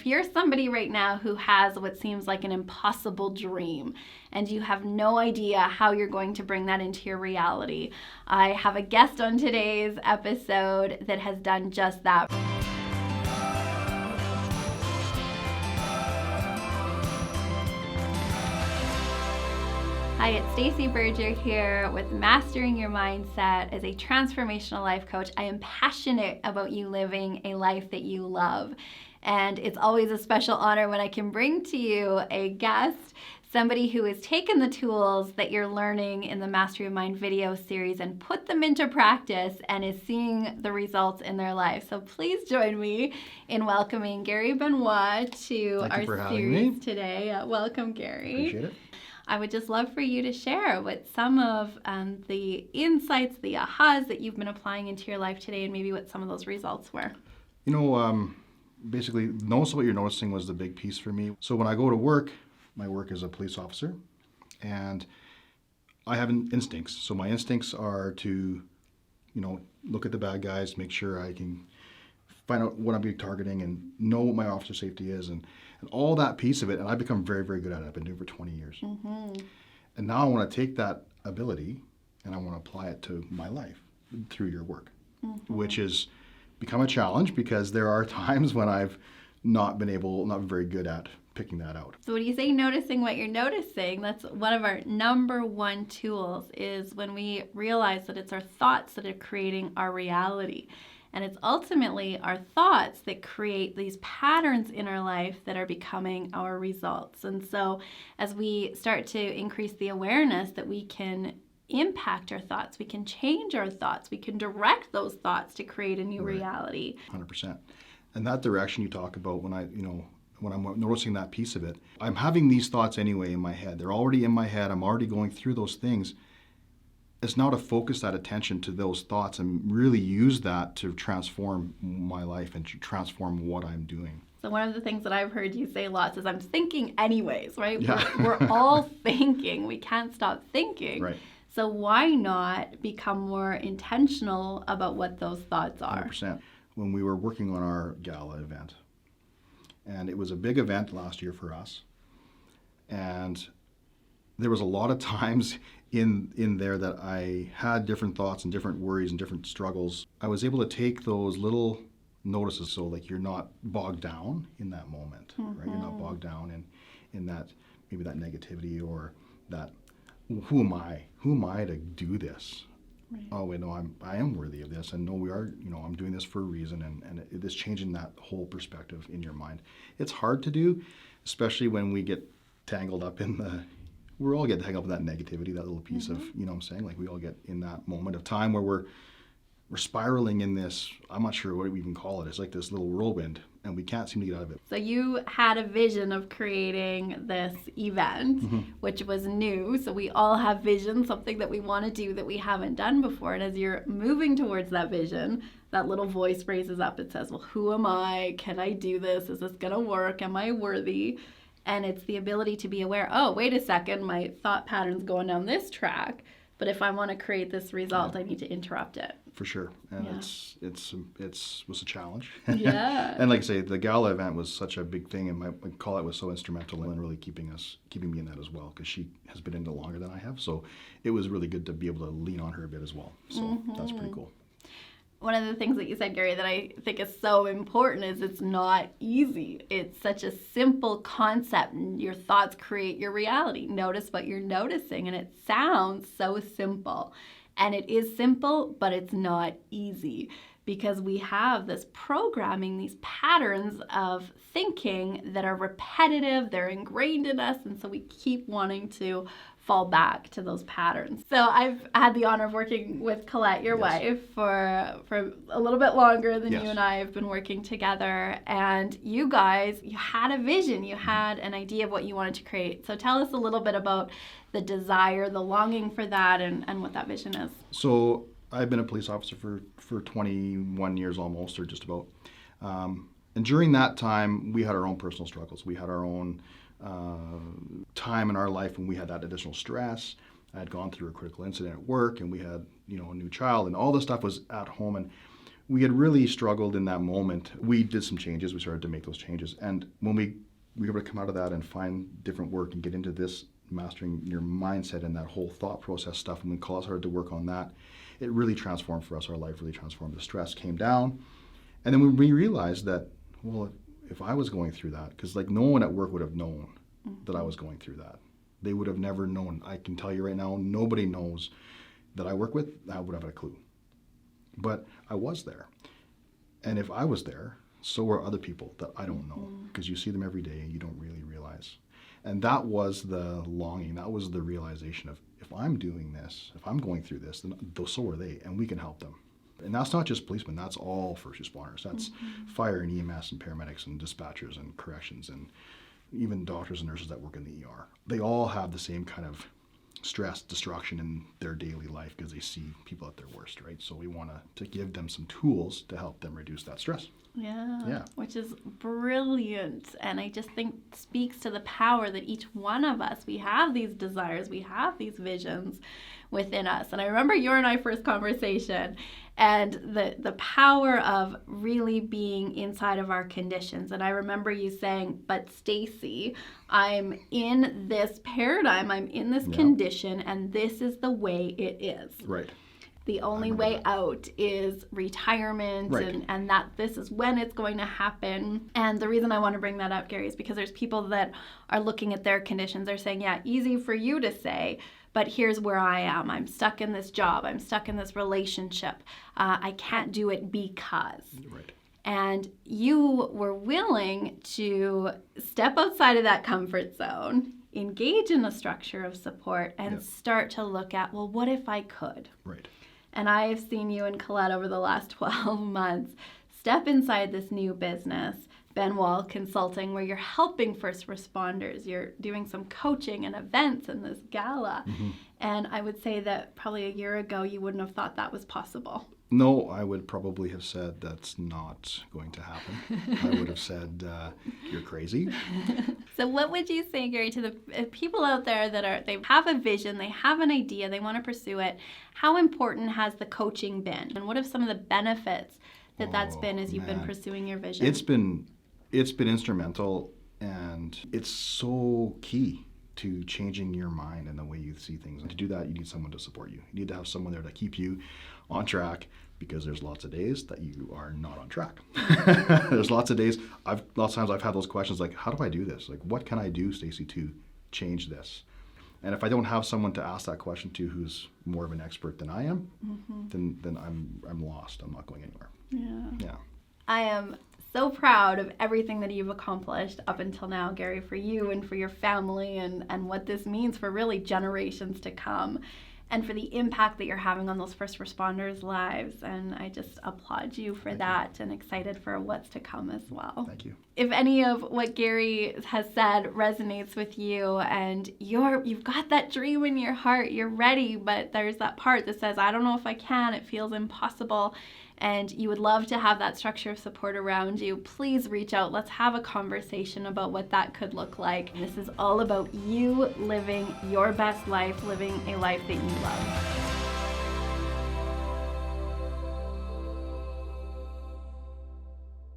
if you're somebody right now who has what seems like an impossible dream and you have no idea how you're going to bring that into your reality, I have a guest on today's episode that has done just that. Hi, it's Stacey Berger here with Mastering Your Mindset as a transformational life coach. I am passionate about you living a life that you love. And it's always a special honor when I can bring to you a guest, somebody who has taken the tools that you're learning in the Master Your Mind video series and put them into practice and is seeing the results in their life. So please join me in welcoming Gary Benoit to our series today. Welcome, Gary. Appreciate it. I would just love for you to share what some of the insights, the ahas that you've been applying into your life today and maybe what some of those results were. You know, basically, notice what you're noticing was the big piece for me. So when I go to work, my work is a police officer, and I have instincts. So my instincts are to, look at the bad guys, make sure I can find out what I'm being targeting and know what my officer safety is and all that piece of it. And I've become very, very good at it. I've been doing it for 20 years. Mm-hmm. And now I want to take that ability and I want to apply it to my life through your work, which has become a challenge because there are times when I've not been very good at picking that out. So when you say noticing what you're noticing, that's one of our number one tools is when we realize that it's our thoughts that are creating our reality. And it's ultimately our thoughts that create these patterns in our life that are becoming our results. And so as we start to increase the awareness that we can impact our thoughts, we can change our thoughts, we can direct those thoughts to create a new reality. 100%. And that direction you talk about when I'm noticing that piece of it, I'm having these thoughts anyway in my head. They're already in my head. I'm already going through those things. It's now to focus that attention to those thoughts and really use that to transform my life and to transform what I'm doing. So one of the things that I've heard you say lots is I'm thinking anyways, right? Yeah. We're all thinking. We can't stop thinking. Right. So why not become more intentional about what those thoughts are? 100%. When we were working on our gala event, and it was a big event last year for us, and there was a lot of times in there that I had different thoughts and different worries and different struggles. I was able to take those little notices so like you're not bogged down in that moment, right? You're not bogged down in that, maybe that negativity or that, who am I to do this? Right. Oh wait, no, I am worthy of this, and no, we are, I'm doing this for a reason, and it is changing that whole perspective in your mind. It's hard to do, especially when we get tangled up we all get tangled up in that negativity, that little piece of, what I'm saying? Like we all get in that moment of time where we're spiraling in this, I'm not sure what we even call it. It's like this little whirlwind, and we can't seem to get out of it. So you had a vision of creating this event, which was new. So we all have vision, something that we want to do that we haven't done before. And as you're moving towards that vision, that little voice raises up. It says, well, who am I? Can I do this? Is this going to work? Am I worthy? And it's the ability to be aware, oh, wait a second, my thought pattern's going down this track. But if I want to create this result, I need to interrupt it. For sure. And it was a challenge. Yeah. And like I say, the gala event was such a big thing, and Colette was so instrumental in really keeping me in that as well, because she has been in it longer than I have. So it was really good to be able to lean on her a bit as well. So that's pretty cool. One of the things that you said, Gary, that I think is so important is it's not easy. It's such a simple concept, and your thoughts create your reality. Notice what you're noticing, and it sounds so simple. And it is simple, but it's not easy because we have this programming, these patterns of thinking that are repetitive, they're ingrained in us, and so we keep wanting to fall back to those patterns. So I've had the honor of working with Colette, your wife, for a little bit longer than you and I have been working together. And you guys, you had a vision, you had an idea of what you wanted to create. So tell us a little bit about the desire, the longing for that, and what that vision is. So I've been a police officer for 21 years almost, or just about. And during that time, we had our own personal struggles. We had our own time in our life when we had that additional stress. I had gone through a critical incident at work, and we had, a new child, and all this stuff was at home, and we had really struggled in that moment. We did some changes. We started to make those changes. And when we were able to come out of that and find different work and get into this mastering your mindset and that whole thought process stuff, and when Colette started to work on that, it really transformed for us. Our life really transformed. The stress came down. And then when we realized that, well, if I was going through that, because like no one at work would have known that I was going through that. They would have never known. I can tell you right now, nobody knows that I work with. I would have had a clue. But I was there. And if I was there, so were other people that I don't know, because you see them every day and you don't really realize. And that was the longing, that was the realization of, if I'm doing this, if I'm going through this, then so are they, and we can help them. And that's not just policemen, that's all first responders. That's fire and EMS and paramedics and dispatchers and corrections and even doctors and nurses that work in the ER. They all have the same kind of stress, destruction in their daily life because they see people at their worst, right? So we want to give them some tools to help them reduce that stress. Yeah, which is brilliant. And I just think speaks to the power that each one of us, we have these desires, we have these visions within us. And I remember your and I first conversation and the power of really being inside of our conditions. And I remember you saying, but Stacey, I'm in this paradigm, I'm in this condition, and this is the way it is. Right. The only way out is retirement, right. and that this is when it's going to happen. And the reason I want to bring that up, Gary, is because there's people that are looking at their conditions. They're saying, yeah, easy for you to say, but here's where I am. I'm stuck in this job. I'm stuck in this relationship. I can't do it because. Right. And you were willing to step outside of that comfort zone, engage in a structure of support, and start to look at, well, what if I could? Right. And I have seen you and Colette over the last 12 months step inside this new business, Benoit Consulting, where you're helping first responders. You're doing some coaching and events in this gala. And I would say that probably a year ago, you wouldn't have thought that was possible. No, I would probably have said that's not going to happen. I would have said, you're crazy. So what would you say, Gary, to the people out there that they have a vision, they have an idea, they want to pursue it? How important has the coaching been? And what are some of the benefits that's been as you've been pursuing your vision? It's been instrumental, and it's so key to changing your mind and the way you see things. And to do that, you need someone to support you. You need to have someone there to keep you on track, because there's lots of days that you are not on track. There's lots of days, lots of times I've had those questions like, how do I do this? Like, what can I do, Stacey, to change this? And if I don't have someone to ask that question to who's more of an expert than I am, then I'm lost. I'm not going anywhere. Yeah. I am so proud of everything that you've accomplished up until now, Gary, for you and for your family, and what this means for really generations to come, and for the impact that you're having on those first responders' lives. And I just applaud you for that, and excited for what's to come as well. Thank you. If any of what Gary has said resonates with you, and you've got that dream in your heart, you're ready, but there's that part that says, I don't know if I can, it feels impossible, and you would love to have that structure of support around you, please reach out. Let's have a conversation about what that could look like. This is all about you living your best life, living a life that you love.